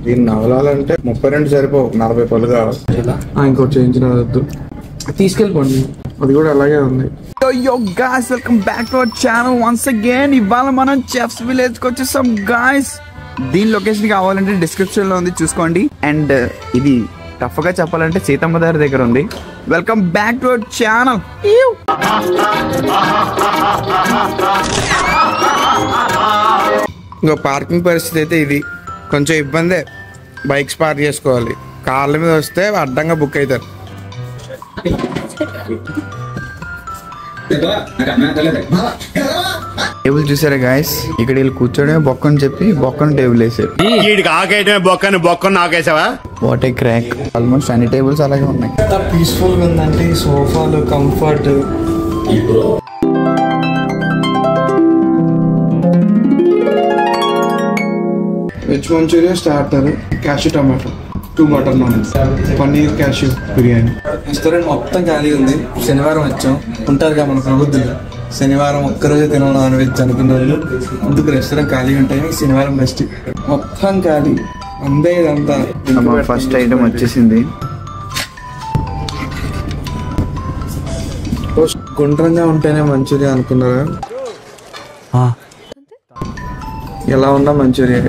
దీన్ని నవలాలంటే 32 సరిపోవు, 40 పళ్ళు కావాలి. ఇంకోటి చేయించిన వద్దు, తీసుకెళ్ళిపోండి. అది కూడా అలాగే ఉంది. Yo guys, welcome back to our channel once again. ఇవాళ మనం చెఫ్స్ విలేజ్ కి వచ్చేసాం గాయస్. దీని లొకేషన్ కావాలంటే డిస్క్రిప్షన్ లో ఉంది, చూసుకోండి. అండ్ ఇది టఫ్ గా చెప్పాలంటే సీతమ్మ దారి దగ్గర ఉంది. Welcome back to our channel. ఇంకో పార్కింగ్ పరిస్థితి అయితే ఇది కొంచెం ఇబ్బందే. బైక్స్ పార్క్ చేసుకోవాలి, కార్ల మీద వస్తే అడ్డంగా బుక్ అవుతారు. టేబుల్ చూసారా గాయస్, ఇక్కడ వీళ్ళు కూర్చోడమే బొక్కని చెప్పి బొక్కను టేబుల్ వేసారు. What a crack. ఆల్మోస్ట్ అన్ని టేబుల్స్ అలాగే ఉన్నాయి. పీస్ఫుల్ గా ఉందంటే సోఫాలు, comfort. Veg Manchurian starter, cashew tomato, 2 butter naan, paneer cashew biryani. Restaurant మొత్తం ఖాళీ ఉంది. శనివారం వచ్చాం, ఉంటారుగా మన ప్రబుద్ధులు. శనివారం ఒక్కరోజు తినాలి నాన్ వెజ్ అనుకున్న వాళ్ళు అందుకు రెస్టారెంట్ ఖాళీ ఉంటాయి. శనివారం బెస్ట్, మొత్తం ఖాళీ. అందే ఇదంతా. ఫస్ట్ ఐటమ్ వచ్చేసింది. గుండ్రంగా ఉంటేనే మంచూరియా అనుకున్నారా? ఎలా ఉన్నా మంచూరియా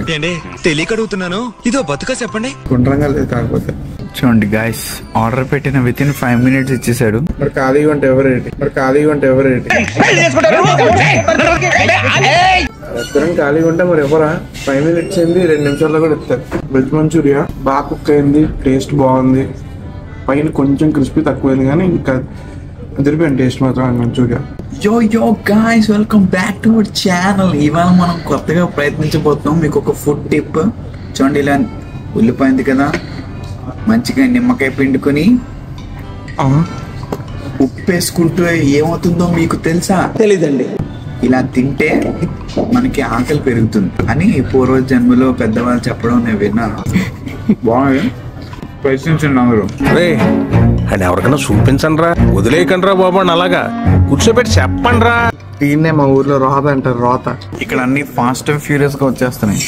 తెలియక అడుగుతున్నాను, ఇదో బతుక చెప్పండి. గుండ్రంగా లేదు కాకపోతే. చూడండి గాయస్, ఆర్డర్ పెట్టిన విత్ ఇన్ 5 minutes ఇచ్చేసాడు. మరి ఖాళీగా ఉంటే ఎవరేంటి? రెస్టారెంట్ ఖాళీగా ఉంటే మరి ఎవరా? 5 minutes అయింది, 2 నిమిషాల్లో కూడా ఇస్తారు. వెజ్ మంచూరియా బాగా కుక్ అయింది, టేస్ట్ బాగుంది. పైన కొంచెం క్రిస్పీ తక్కువైంది కానీ ఇంకా అదిరిపోయింది టేస్ట్ మాత్రం మంచూరియా. యో guys, welcome back to our channel. ఇవాళ మనం కొత్తగా ప్రయత్నించబోతున్నాం. మీకు ఒక ఫుడ్ టిప్ చూడండి. ఇలా ఉల్లిపోయింది కదా, మంచిగా నిమ్మకాయ పిండుకొని ఉప్పు వేసుకుంటూ ఏమవుతుందో మీకు తెలుసా? తెలీదండి. ఇలా తింటే మనకి ఆకలి పెరుగుతుంది అని పూర్వ జన్మలో పెద్దవాళ్ళు చెప్పడం నేను విన్నాను. బాగుంది, ప్రయత్నించండి అందరూ. అని ఎవరికైనా చూపించండి రా, వదిలేయకండి రా బాబు అని అలాగా కూర్చోబెట్టి చెప్పండి రా. దీన్నే మా ఊర్లో రోత అంటారు, రోత. ఇక్కడ అన్ని ఫాస్ట్ అండ్ ఫ్యూరియస్ గా వచ్చేస్తున్నాయి.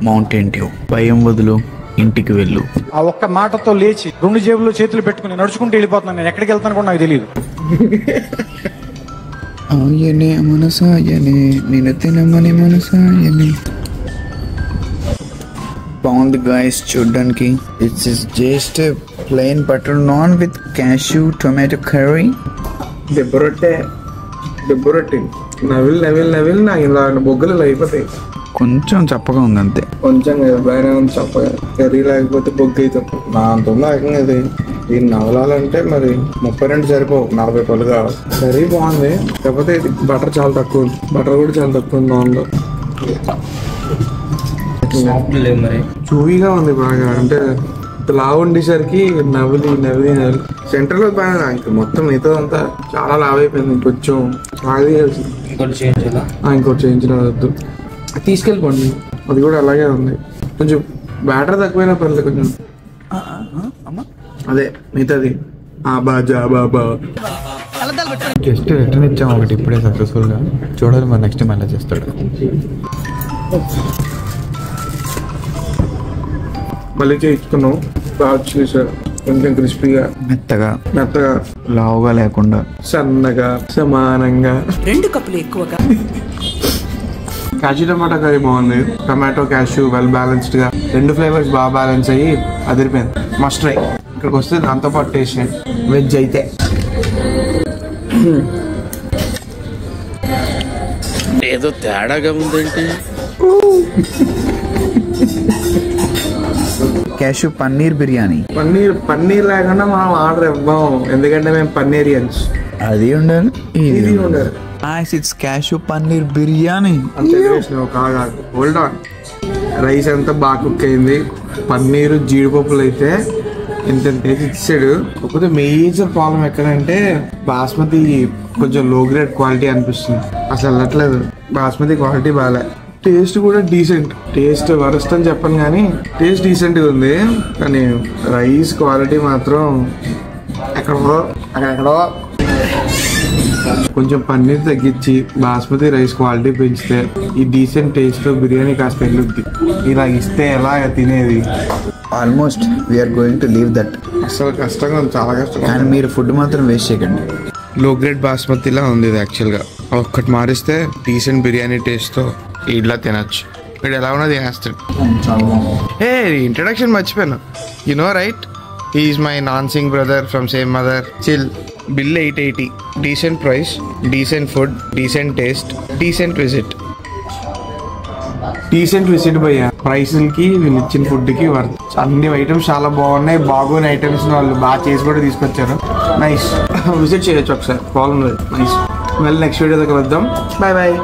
మౌంటైన్ డ్యూ, భయం వదులు, ఇంటికి వెళ్ళు. ఆ ఒక్క మాటతో లేచి 2 జేబుల్లో చేతులు పెట్టుకుని నడుచుకుంటూ వెళ్ళిపోతున్నాను. నేను ఎక్కడికి వెళ్తాను కూడా నాకు తెలియదు. ఆయనే మనసాయనే, నేను తినమని మనసాయనే. బాగుంది గాయస్ చూడ్డానికి. It's just plain butter naan with cashew tomato curry. దెబ్బరొట్టే నవిల్ నాకు ఇలా బొగ్గలు అయిపోతాయి. కొంచెం చప్పగా ఉంది అంతే. కొంచెం బాగానే ఉంది చప్పగా. కర్రీ లేకపోతే బొగ్గ అవుతాం. నా అంత ఉంది ఏకంగా ఇది. దీన్ని నవలాలంటే మరి 32 సరిపోవు, 40 పళ్ళు కావాలి. కర్రీ బాగుంది, కాకపోతే ఇది బటర్ చాలా తక్కువ ఉంది. బటర్ కూడా చాలా తక్కువ ఉంది దానిలో. చూవీగా ఉంది బాగా. అంటే లావు ఉండేసరికి నవ్వులి సెంటర్ లో బాగా ఇంకా మొత్తం మిగతా అంతా చాలా లావ్ అయిపోయింది. కొంచెం ఇంకోటి చేయించిన వద్దు, తీసుకెళ్ళిపోండి. అది కూడా అలాగే ఉంది. కొంచెం బ్యాటర్ తక్కువైనా పర్లేదు. కొంచెం అదే మిగతాది బాబా. జస్ట్ రిటర్న్ ఇచ్చాం ఒకటి ఇప్పుడే సక్సెస్ఫుల్ గా. చూడాలి మరి నెక్స్ట్ టైం ఎలా చేస్తాడు. మళ్ళీ చేయించుకున్నాం, బాగా వచ్చింది సార్. కొంచెం క్రిస్పీగా, మెత్తగా లావుగా లేకుండా సన్నగా సమానంగా. 2 కప్పులు ఎక్కువగా. క్యాష్యూ టమాటో కర్రీ బాగుంది. టమాటో క్యాష్యూ వెల్ బ్యాలెన్స్డ్ గా 2 ఫ్లేవర్స్ బాగా బ్యాలెన్స్ అయ్యి అదిరిపోయింది. Must try. ఇక్కడికి వస్తే దాంతో పాటు టేస్ట్ చేయండి. వెజ్ అయితే ఏదో తేడాగా ఉందంటే. క్యాష్యూ పన్నీర్ బిర్యానీ. పన్నీర్ లేకుండా మనం ఆర్డర్ ఇవ్వం, ఎందుకంటే మేము పన్నీరియన్స్. అది ఉండాలి, ఇది ఉండాలి. It's cashew paneer biryani. Hold on. Rice అంతా బాగా కుక్ అయింది. పన్నీరు జీడిపప్పులు అయితే ఎంత టేస్ట్ ఇచ్చాడు. కాకపోతే మేజర్ ప్రాబ్లం ఎక్కడంటే బాస్మతి కొంచెం లో గ్రేడ్ క్వాలిటీ అనిపిస్తుంది. అసలు వెళ్ళట్లేదు. బాస్మతి క్వాలిటీ బాగాలే. టేస్ట్ కూడా డీసెంట్. టేస్ట్ వరస్ట్ అని చెప్పను కానీ టేస్ట్ డీసెంట్ గా ఉంది. కానీ రైస్ క్వాలిటీ మాత్రం ఎక్కడో కొంచెం పన్నీర్ తగ్గించి బాస్మతి రైస్ క్వాలిటీ పెంచితే ఈ డీసెంట్ టేస్ట్ తో బిర్యానీ కాస్త వెళ్ళుద్ది. ఇలా ఇస్తే ఎలా తినేది? Almost we're going to leave that. అసలు కష్టంగా ఉంది, చాలా కష్టంగా. కానీ మీరు ఫుడ్ మాత్రం వేస్ట్ చేయకండి. లో గ్రేడ్ బాస్మతిలా ఉంది ఇది యాక్చువల్గా. ఒక్కటి మారిస్తే డీసెంట్ బిర్యానీ టేస్ట్ తో ఇట్లా తినచ్చు. ఇక్కడ ఎలా ఉన్నది తినేస్తాడు. ఏ ఇంట్రడక్షన్ మర్చిపోయాను. You know right, he is my non-sing brother from same mother. Chill. Bill 880. Decent price, decent food, decent taste, decent visit. Decent visit భయ్యా. ప్రైస్కి వీళ్ళు ఇచ్చిన ఫుడ్కి వర్త్. అన్ని ఐటమ్స్ చాలా బాగున్నాయి. బాగున్న ఐటమ్స్ వాళ్ళు బాగా చేసి కూడా తీసుకొచ్చారు. నైస్. విజిట్ చేయొచ్చు ఒకసారి, ప్రాబ్లం లేదు. నైస్. మళ్ళీ నెక్స్ట్ వీడియో దగ్గర వద్దాం. Bye bye.